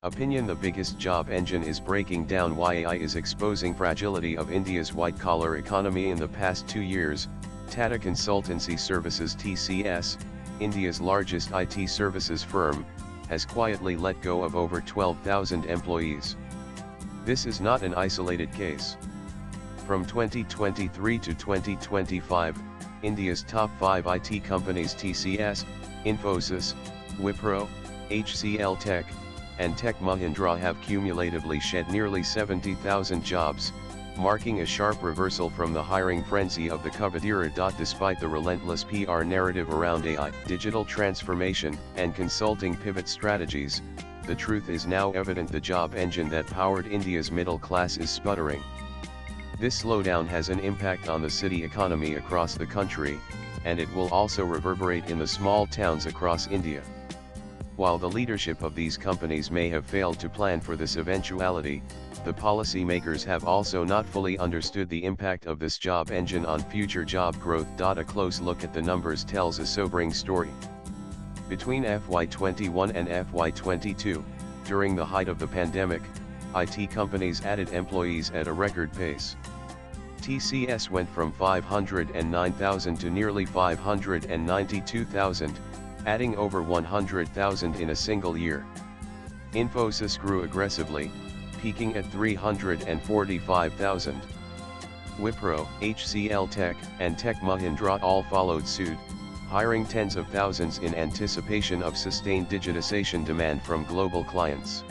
Opinion: the biggest job engine is breaking down why AI is exposing fragility of India's white-collar economy. In the past 2 years, Tata Consultancy Services (TCS), India's largest IT services firm, has quietly let go of over 12,000 employees. This is not an isolated case. From 2023 to 2025, India's top 5 IT companies TCS, Infosys, Wipro, HCL Tech, and Tech Mahindra have cumulatively shed nearly 70,000 jobs, marking a sharp reversal from the hiring frenzy of the COVID era. Despite the relentless PR narrative around AI, digital transformation, and consulting pivot strategies, the truth is now evident: the job engine that powered India's middle class is sputtering. This slowdown has an impact on the city economy across the country, and it will also reverberate in the small towns across India. While the leadership of these companies may have failed to plan for this eventuality, the policymakers have also not fully understood the impact of this job engine on future job growth. A close look at the numbers tells a sobering story. Between FY21 and FY22, during the height of the pandemic, IT companies added employees at a record pace. TCS went from 509,000 to nearly 592,000, adding over 100,000 in a single year. Infosys grew aggressively, peaking at 345,000. Wipro, HCL Tech, and Tech Mahindra all followed suit, hiring tens of thousands in anticipation of sustained digitization demand from global clients.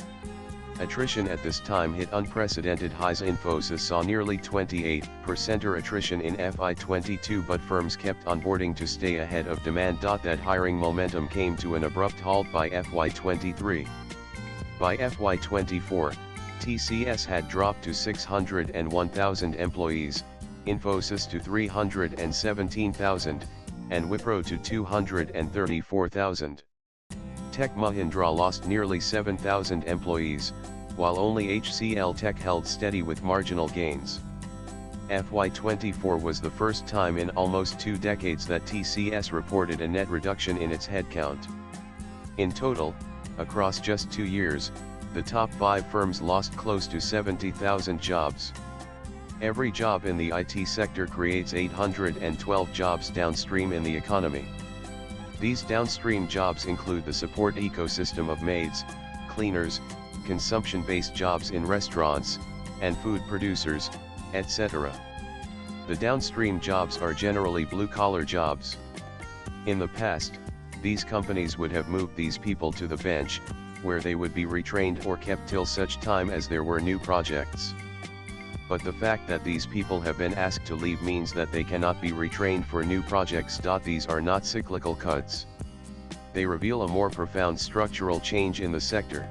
Attrition at this time hit unprecedented highs. Infosys saw nearly 28% attrition in FY22, but firms kept onboarding to stay ahead of demand. That hiring momentum came to an abrupt halt by FY23. By FY24, TCS had dropped to 601,000 employees, Infosys to 317,000, and Wipro to 234,000. Tech Mahindra lost nearly 7,000 employees, while only HCL Tech held steady with marginal gains. FY24 was the first time in almost 2 decades that TCS reported a net reduction in its headcount. In total, across just 2 years, the top 5 firms lost close to 70,000 jobs. Every job in the IT sector creates 812 jobs downstream in the economy. These downstream jobs include the support ecosystem of maids, cleaners, consumption-based jobs in restaurants, and food producers, etc. The downstream jobs are generally blue-collar jobs. In the past, these companies would have moved these people to the bench, where they would be retrained or kept till such time as there were new projects. But the fact that these people have been asked to leave means that they cannot be retrained for new projects. These are not cyclical cuts. They reveal a more profound structural change in the sector.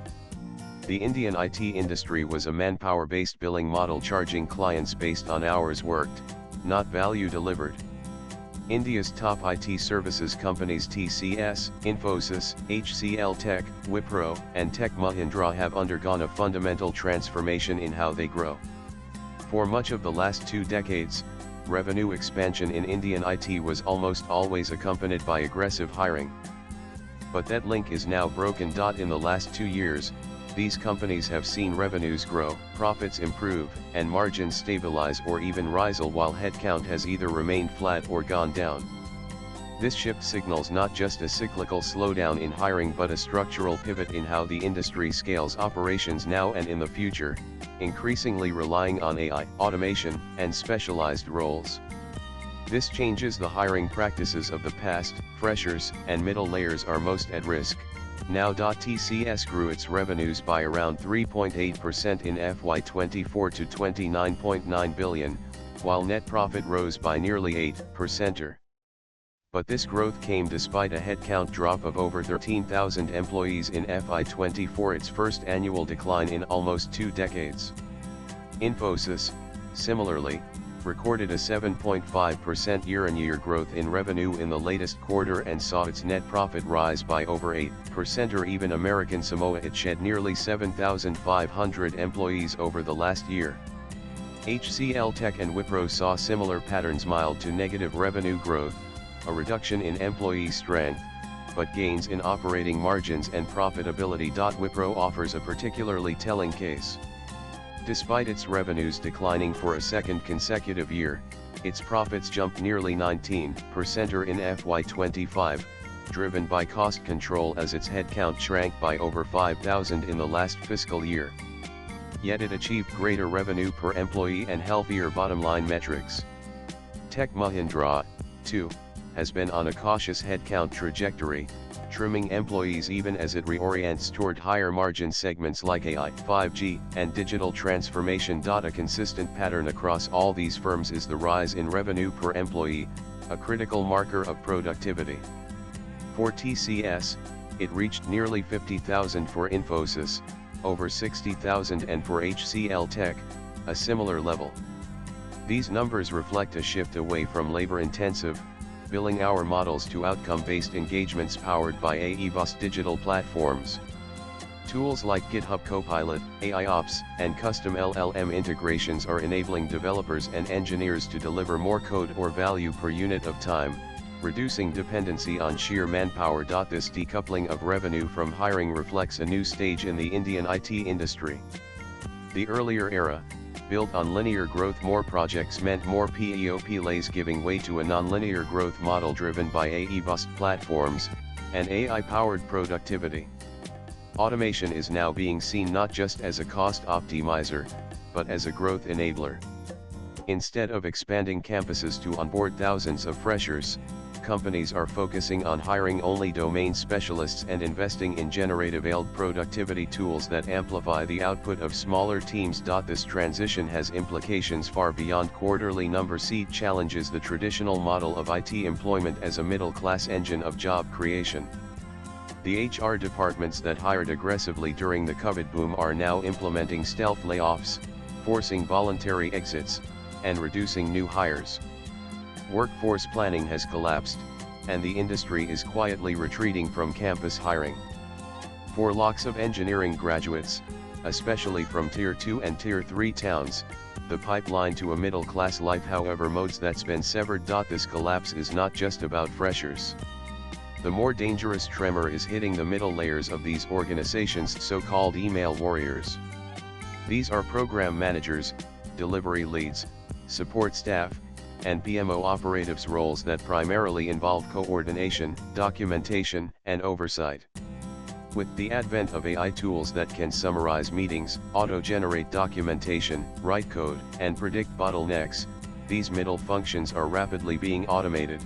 The Indian IT industry was a manpower-based billing model, charging clients based on hours worked, not value delivered. India's top IT services companies TCS, Infosys, HCL Tech, Wipro, and Tech Mahindra have undergone a fundamental transformation in how they grow. For much of the last 2 decades, revenue expansion in Indian IT was almost always accompanied by aggressive hiring. But that link is now broken. In the last 2 years, these companies have seen revenues grow, profits improve, and margins stabilize or even rise, while headcount has either remained flat or gone down. This shift signals not just a cyclical slowdown in hiring but a structural pivot in how the industry scales operations now and in the future, increasingly relying on AI, automation, and specialized roles. This changes the hiring practices of the past. Freshers and middle layers are most at risk. Now. TCS grew its revenues by around 3.8% in FY24 to 29.9 billion, while net profit rose by nearly 8%. But this growth came despite a headcount drop of over 13,000 employees in FY24, its first annual decline in almost 2 decades. Infosys, similarly, recorded a 7.5% year-on-year growth in revenue in the latest quarter and saw its net profit rise by over 8%. Or even American Samoa, it shed nearly 7,500 employees over the last year. HCL Tech and Wipro saw similar patterns: mild to negative revenue growth, a reduction in employee strength, but gains in operating margins and profitability. Wipro offers a particularly telling case. Despite its revenues declining for a second consecutive year, its profits jumped nearly 19% in FY25, driven by cost control as its headcount shrank by over 5,000 in the last fiscal year. Yet it achieved greater revenue per employee and healthier bottom-line metrics. Tech Mahindra, too, has been on a cautious headcount trajectory, trimming employees even as it reorients toward higher-margin segments like AI, 5G, and digital transformation. A consistent pattern across all these firms is the rise in revenue per employee, a critical marker of productivity. For TCS, it reached nearly 50,000 for Infosys, over 60,000, and for HCL Tech, a similar level. These numbers reflect a shift away from labor-intensive, billing hour models to outcome-based engagements powered by AIBOS digital platforms. Tools like GitHub Copilot, AIOps, and custom LLM integrations are enabling developers and engineers to deliver more code or value per unit of time, reducing dependency on sheer manpower. This decoupling of revenue from hiring reflects a new stage in the Indian IT industry. The earlier era, built on linear growth, more projects meant more PEOPLAs, giving way to a nonlinear growth model driven by AIBOS platforms and AI-powered productivity. Automation is now being seen not just as a cost optimizer, but as a growth enabler. Instead of expanding campuses to onboard thousands of freshers, companies are focusing on hiring only domain specialists and investing in generative-AI productivity tools that amplify the output of smaller teams. This transition has implications far beyond quarterly number. It challenges the traditional model of IT employment as a middle-class engine of job creation. The HR departments that hired aggressively during the COVID boom are now implementing stealth layoffs, forcing voluntary exits, and reducing new hires. Workforce planning has collapsed, and the industry is quietly retreating from campus hiring. For lakhs of engineering graduates, especially from Tier 2 and Tier 3 towns, the pipeline to a middle-class life, however, modes that's been severed. This collapse is not just about freshers. The more dangerous tremor is hitting the middle layers of these organizations, so-called email warriors. These are program managers, delivery leads, support staff, and PMO operatives, roles that primarily involve coordination, documentation, and oversight. With the advent of AI tools that can summarize meetings, auto-generate documentation, write code, and predict bottlenecks, these middle functions are rapidly being automated.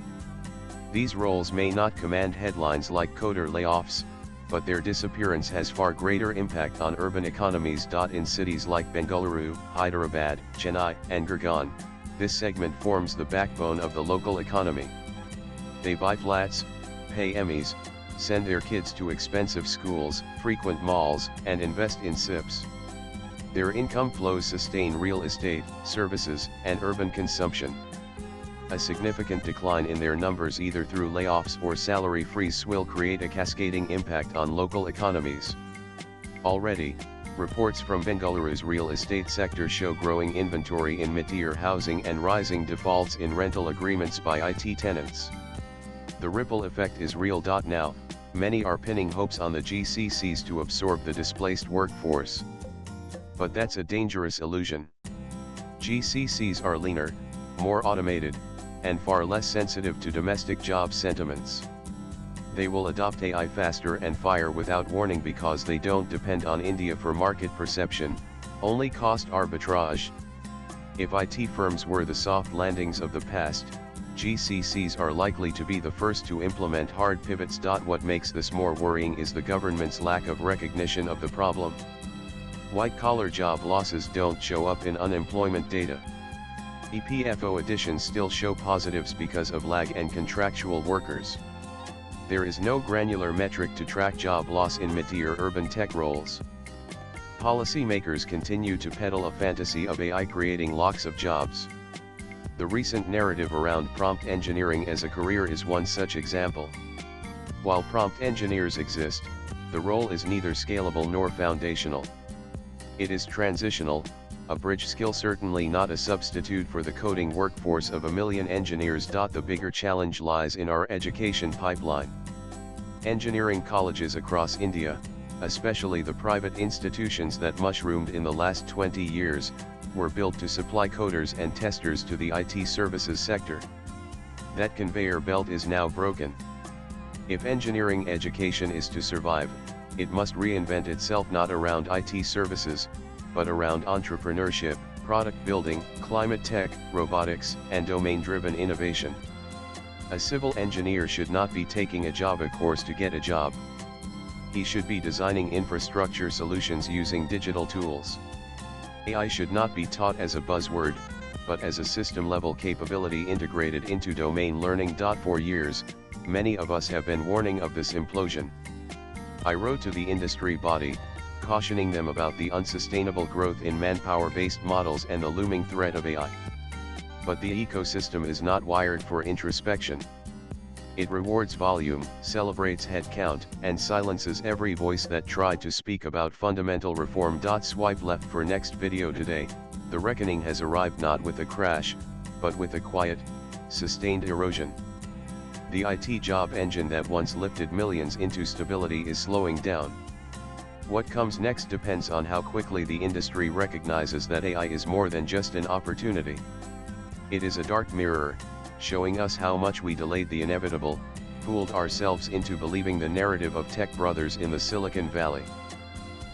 These roles may not command headlines like coder layoffs, but their disappearance has far greater impact on urban economies. In cities like Bengaluru, Hyderabad, Chennai, and Gurgaon, this segment forms the backbone of the local economy. They buy flats, pay MEs, send their kids to expensive schools, frequent malls, and invest in SIPs. Their income flows sustain real estate, services, and urban consumption. A significant decline in their numbers, either through layoffs or salary freeze, will create a cascading impact on local economies. Already, reports from Bengaluru's real estate sector show growing inventory in mid-tier housing and rising defaults in rental agreements by IT tenants. The ripple effect is real. Now, many are pinning hopes on the GCCs to absorb the displaced workforce. But that's a dangerous illusion. GCCs are leaner, more automated, and far less sensitive to domestic job sentiments. They will adopt AI faster and fire without warning because they don't depend on India for market perception, only cost arbitrage. If IT firms were the soft landings of the past, GCCs are likely to be the first to implement hard pivots. What makes this more worrying is the government's lack of recognition of the problem. White-collar job losses don't show up in unemployment data. EPFO additions still show positives because of lag and contractual workers. There is no granular metric to track job loss in mid-tier urban tech roles. Policymakers continue to peddle a fantasy of AI creating lakhs of jobs. The recent narrative around prompt engineering as a career is one such example. While prompt engineers exist, the role is neither scalable nor foundational. It is transitional, a bridge skill, certainly not a substitute for the coding workforce of 1 million engineers. The bigger challenge lies in our education pipeline. Engineering colleges across India, especially the private institutions that mushroomed in the last 20 years, were built to supply coders and testers to the IT services sector. That conveyor belt is now broken. If engineering education is to survive, it must reinvent itself not around IT services, but around entrepreneurship, product building, climate tech, robotics, and domain-driven innovation. A civil engineer should not be taking a Java course to get a job. He should be designing infrastructure solutions using digital tools. AI should not be taught as a buzzword, but as a system-level capability integrated into domain learning. For years, many of us have been warning of this implosion. I wrote to the industry body, cautioning them about the unsustainable growth in manpower-based models and the looming threat of AI. But the ecosystem is not wired for introspection. It rewards volume, celebrates headcount, and silences every voice that tried to speak about fundamental reform. Swipe left for next video. Today, the reckoning has arrived not with a crash, but with a quiet, sustained erosion. The IT job engine that once lifted millions into stability is slowing down. What comes next depends on how quickly the industry recognizes that AI is more than just an opportunity. It is a dark mirror, showing us how much we delayed the inevitable, fooled ourselves into believing the narrative of tech brothers in the Silicon Valley.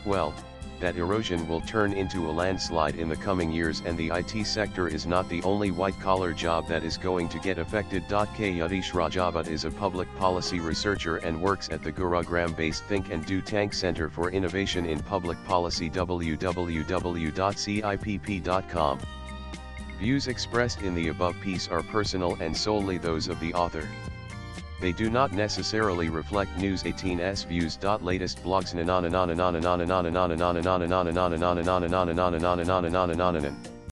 Well, that erosion will turn into a landslide in the coming years, and the IT sector is not the only white-collar job that is going to get affected. Yadesh Rajavat is a public policy researcher and works at the Gurugram-based Think and Do Tank Center for Innovation in Public Policy. www.cipp.com. Views expressed in the above piece are personal and solely those of the author. They do not necessarily reflect News 18's views. Latest blogs.